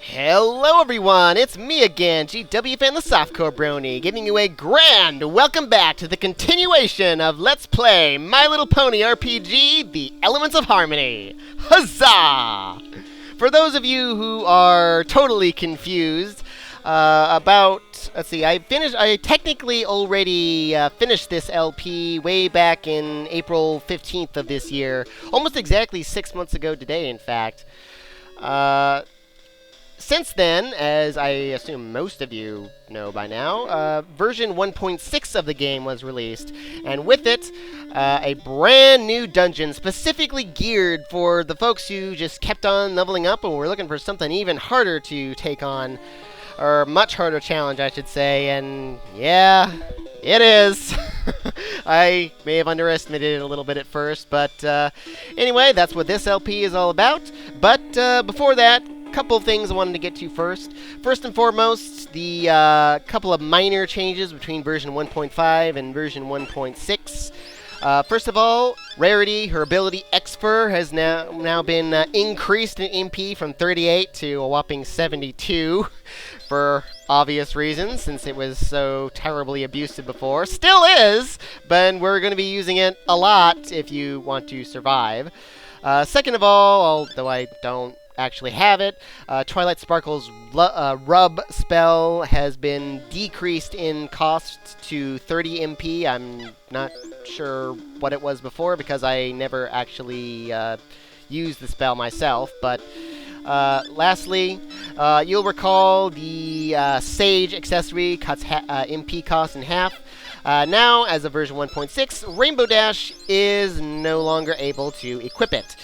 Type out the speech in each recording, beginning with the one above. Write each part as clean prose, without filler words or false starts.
Hello everyone, it's me again, GW Fan the Softcore Brony, giving you a grand welcome back to the continuation of Let's Play My Little Pony RPG, The Elements of Harmony. Huzzah! For those of you who are totally confused let's see, I technically already finished this LP way back in April 15th of this year, almost exactly 6 months ago today, in fact. Since then, as I assume most of you know by now, version 1.6 of the game was released, and with it, a brand new dungeon specifically geared for the folks who just kept on leveling up and were looking for something even harder to take on, or much harder challenge, I should say, and yeah, it is. I may have underestimated it a little bit at first, but anyway, that's what this LP is all about. But before that, couple of things I wanted to get to first. First and foremost, the couple of minor changes between version 1.5 and version 1.6. First of all, Rarity, her ability X-Fur, has now been increased in MP from 38 to a whopping 72 for obvious reasons, since it was so terribly abusive before. Still is, but we're going to be using it a lot if you want to survive. Second of all, although I don't actually have it, Twilight Sparkle's rub spell has been decreased in cost to 30 MP. I'm not sure what it was before because I never actually used the spell myself, but lastly, you'll recall the Sage accessory cuts MP cost in half. Now, as of version 1.6, Rainbow Dash is no longer able to equip it.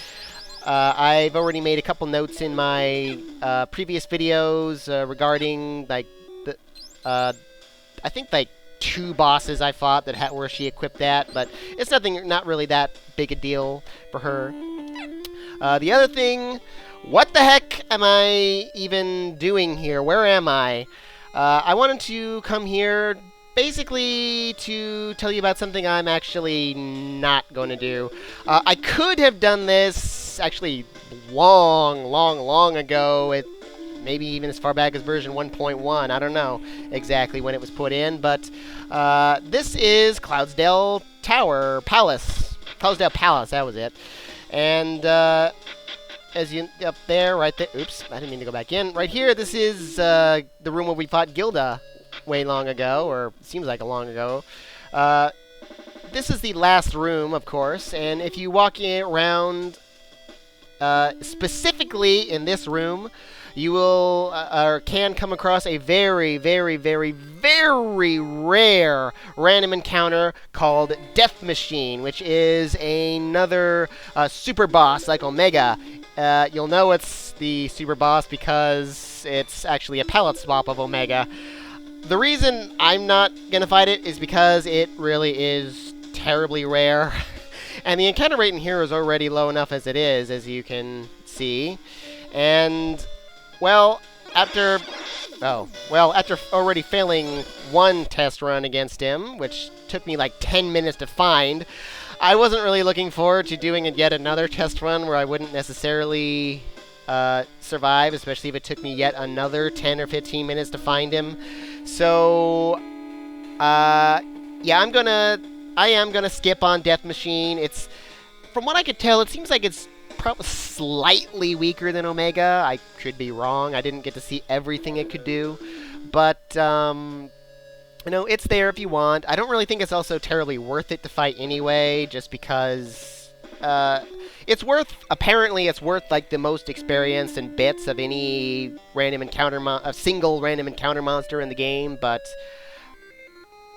I've already made a couple notes in my previous videos regarding like I think like 2 bosses I fought that where she equipped that, but it's not really that big a deal for her. The other thing, what the heck am I even doing here? Where am I? I wanted to come here basically to tell you about something I'm actually not going to do. I could have done this actually long ago, maybe even as far back as version 1.1. I don't know exactly when it was put in, but this is Cloudsdale Palace, that was it. And as you up there, right there, oops, I didn't mean to go back in. Right here, this is the room where we fought Gilda way long ago, or seems like a long ago. This is the last room, of course, and if you walk around specifically in this room, you will or can come across a very rare random encounter called Death Machine, which is another super boss like Omega. You'll know it's the super boss because it's actually a palette swap of Omega. The reason I'm not going to fight it is because it really is terribly rare. And the encounter rate in here is already low enough as it is, as you can see. And, well, after already failing one test run against him, which took me like 10 minutes to find, I wasn't really looking forward to doing yet another test run where I wouldn't necessarily survive, especially if it took me yet another 10 or 15 minutes to find him. So, yeah, I am gonna skip on Death Machine. It's, from what I could tell, it seems like it's probably slightly weaker than Omega. I could be wrong. I didn't get to see everything it could do, but you know, it's there if you want. I don't really think it's also terribly worth it to fight anyway, just because apparently it's worth like the most experience and bits of any random encounter single random encounter monster in the game, but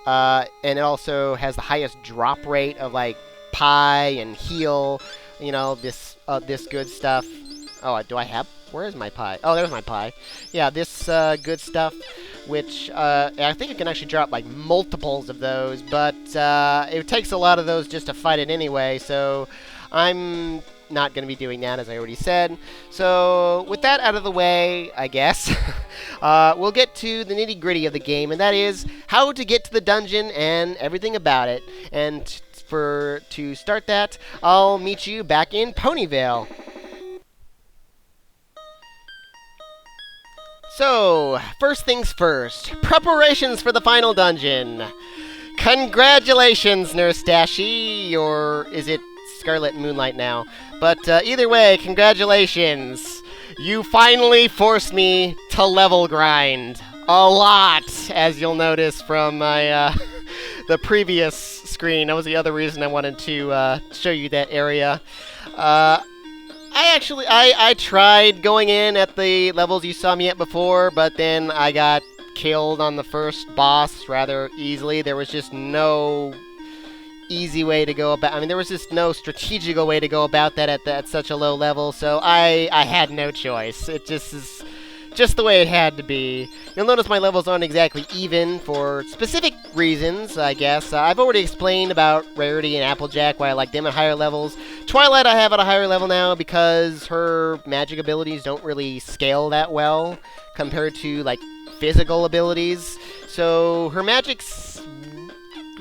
and it also has the highest drop rate of like pie and heal, you know, this good stuff. Oh, do I have? Where is my pie? Oh, there's my pie. Yeah, this good stuff, which I think it can actually drop like multiples of those, but it takes a lot of those just to fight it anyway, so I'm not going to be doing that, as I already said. So, with that out of the way, I guess, we'll get to the nitty-gritty of the game, and that is how to get to the dungeon and everything about it. And to start that, I'll meet you back in Ponyville. So, first things first. Preparations for the final dungeon. Congratulations, Nurse Dashi, or is it Scarlet Moonlight now? But either way, congratulations. You finally forced me to level grind. A lot, as you'll notice from my the previous screen. That was the other reason I wanted to show you that area. I tried going in at the levels you saw me at before, but then I got killed on the first boss rather easily. There was just no easy way to go about. I mean, there was just no strategical way to go about that at such a low level. So I had no choice. It just is just the way it had to be. You'll notice my levels aren't exactly even for specific reasons, I guess. I've already explained about Rarity and Applejack, why I like them at higher levels. Twilight I have at a higher level now because her magic abilities don't really scale that well compared to, like, physical abilities. So her magic's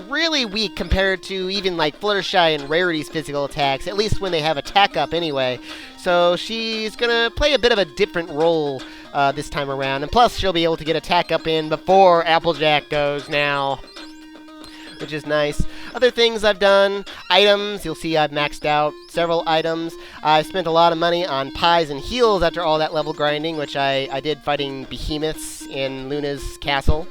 really weak compared to even, like, Fluttershy and Rarity's physical attacks, at least when they have attack up anyway. So she's gonna play a bit of a different role this time around, and plus she'll be able to get attack up in before Applejack goes now, which is nice. Other things I've done, items, you'll see I've maxed out several items. I've spent a lot of money on pies and heals after all that level grinding, which I did fighting behemoths in Luna's castle.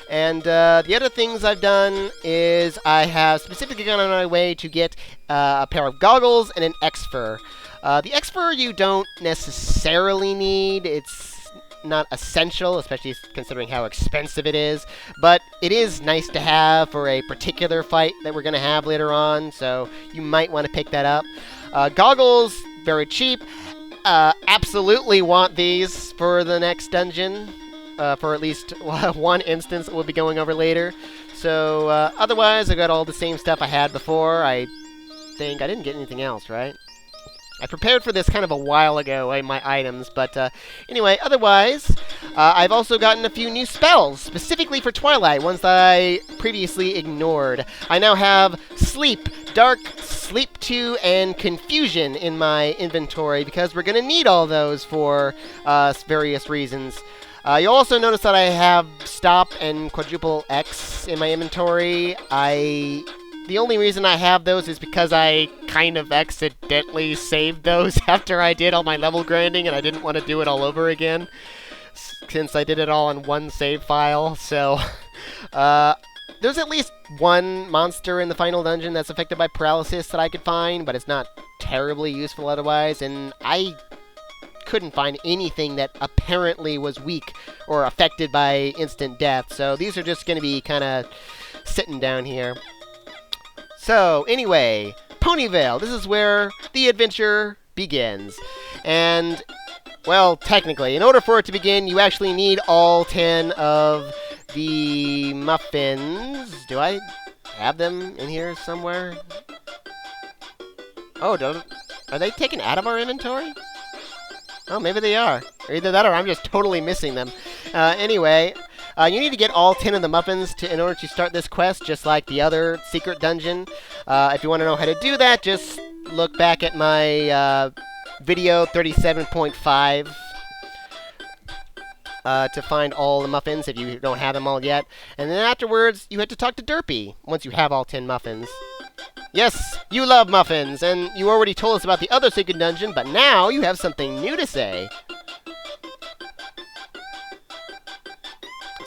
And the other things I've done is I have specifically gone on my way to get a pair of goggles and an X-Fur. The X-Fur you don't necessarily need. It's not essential, especially considering how expensive it is. But it is nice to have for a particular fight that we're going to have later on, so you might want to pick that up. Goggles, very cheap. Absolutely want these for the next dungeon. For at least one instance that we'll be going over later. So, otherwise, I got all the same stuff I had before. I think I didn't get anything else, right? I prepared for this kind of a while ago, my items, but anyway, otherwise, I've also gotten a few new spells, specifically for Twilight, ones that I previously ignored. I now have Sleep, Dark, Sleep 2, and Confusion in my inventory, because we're going to need all those for various reasons. You'll also notice that I have Stop and Quadruple X in my inventory. The only reason I have those is because I kind of accidentally saved those after I did all my level grinding, and I didn't want to do it all over again, since I did it all in one save file. So, there's at least one monster in the final dungeon that's affected by paralysis that I could find, but it's not terribly useful otherwise, and I couldn't find anything that apparently was weak or affected by instant death, so these are just going to be kind of sitting down here. So, anyway, Ponyville. This is where the adventure begins. And, well, technically, in order for it to begin, you actually need all 10 of the muffins. Do I have them in here somewhere? Oh, are they taken out of our inventory? Oh, maybe they are. Or either that or I'm just totally missing them. Anyway, you need to get all 10 of the muffins in order to start this quest, just like the other secret dungeon. If you want to know how to do that, just look back at my video 37.5 to find all the muffins if you don't have them all yet. And then afterwards, you have to talk to Derpy once you have all 10 muffins. Yes, you love muffins, and you already told us about the other secret dungeon, but now you have something new to say.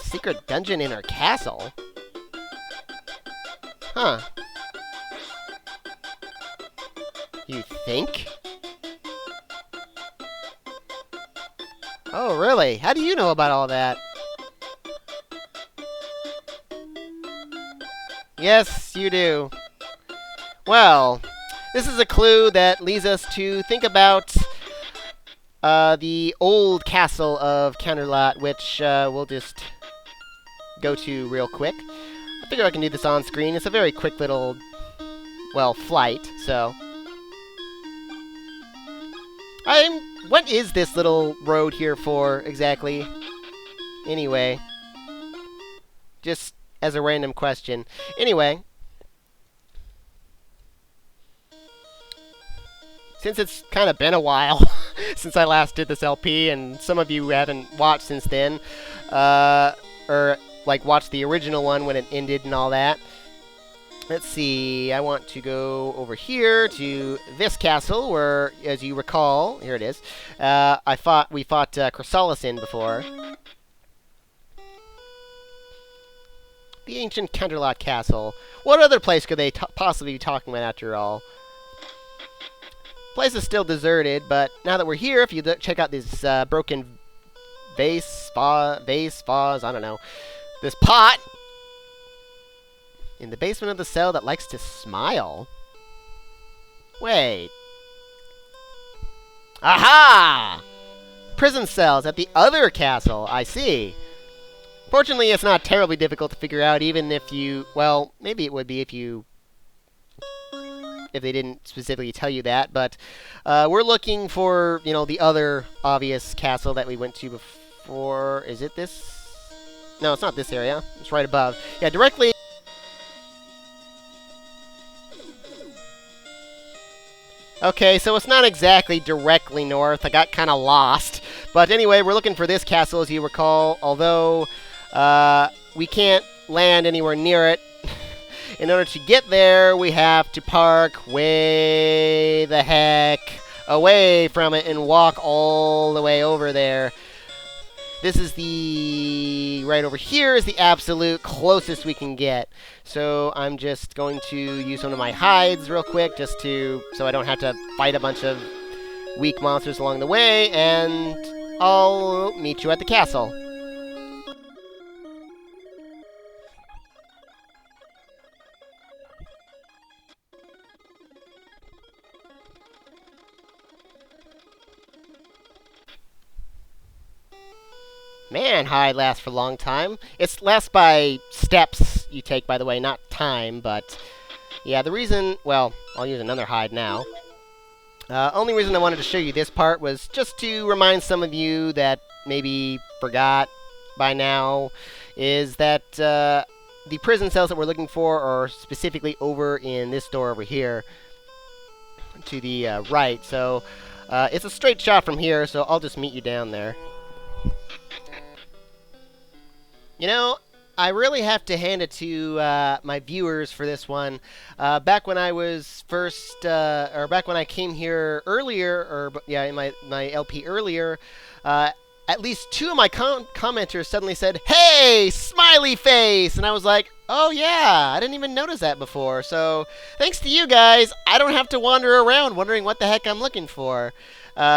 Secret dungeon in her castle? Huh. You think? Oh, really? How do you know about all that? Yes, you do. Well, this is a clue that leads us to think about the old castle of Counterlot, which we'll just go to real quick. I figure I can do this on screen. It's a very quick little, well, flight, so. What is this little road here for, exactly? Anyway. Just as a random question. Anyway. Since it's kind of been a while, since I last did this LP, and some of you haven't watched since then, or like watched the original one when it ended and all that. Let's see, I want to go over here to this castle where, as you recall, here it is, we fought Chrysalis in before. The ancient Canterlot Castle. What other place could they possibly be talking about after all? Place is still deserted, but now that we're here, if you check out this broken vase, I don't know, this pot in the basement of the cell that likes to smile. Wait. Aha! Prison cells at the other castle, I see. Fortunately, it's not terribly difficult to figure out, even if you, well, maybe it would be if they didn't specifically tell you that, but we're looking for, you know, the other obvious castle that we went to before. Is it this? No, it's not this area. It's right above. Yeah, directly. Okay, so it's not exactly directly north. I got kind of lost. But anyway, we're looking for this castle, as you recall, although we can't land anywhere near it. In order to get there, we have to park way the heck away from it and walk all the way over there. This is right over here is the absolute closest we can get. So I'm just going to use one of my hides real quick so I don't have to fight a bunch of weak monsters along the way, and I'll meet you at the castle. Man, hide lasts for a long time. It lasts by steps you take, by the way, not time, but yeah, the reason, well, I'll use another hide now. Only reason I wanted to show you this part was just to remind some of you that maybe forgot by now, is that the prison cells that we're looking for are specifically over in this door over here to the right. So it's a straight shot from here, so I'll just meet you down there. You know, I really have to hand it to my viewers for this one. Back when I was back when I came here earlier, in my LP earlier, at least two of my commenters suddenly said, "Hey, smiley face!" And I was like, "Oh yeah, I didn't even notice that before." So thanks to you guys, I don't have to wander around wondering what the heck I'm looking for,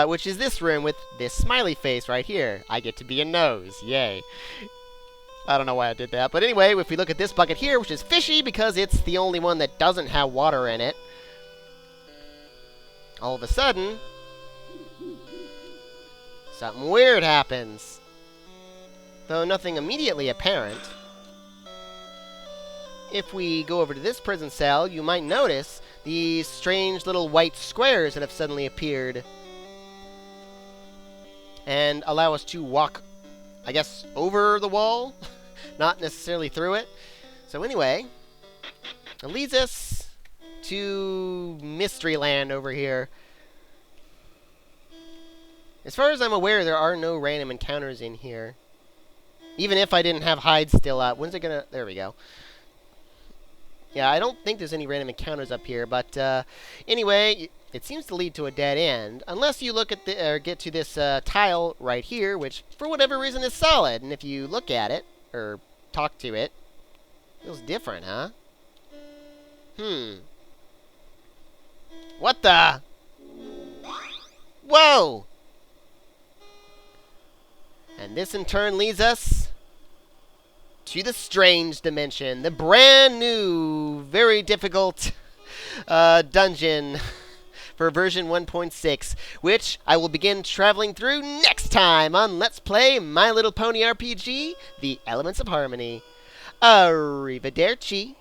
which is this room with this smiley face right here. I get to be a nose, yay. I don't know why I did that. But anyway, if we look at this bucket here, which is fishy because it's the only one that doesn't have water in it, all of a sudden, something weird happens. Though nothing immediately apparent. If we go over to this prison cell, you might notice these strange little white squares that have suddenly appeared and allow us to walk, I guess, over the wall, not necessarily through it. So anyway, it leads us to Mystery Land over here. As far as I'm aware, there are no random encounters in here. Even if I didn't have hides still up. When's it gonna... There we go. Yeah, I don't think there's any random encounters up here, but anyway, it seems to lead to a dead end, unless you look at or get to this tile right here, which for whatever reason is solid. And if you look at it or talk to it, it feels different, huh? What the? Whoa! And this in turn leads us to the strange dimension, the brand new, very difficult dungeon for version 1.6, which I will begin traveling through next time on Let's Play My Little Pony RPG, The Elements of Harmony. Arrivederci.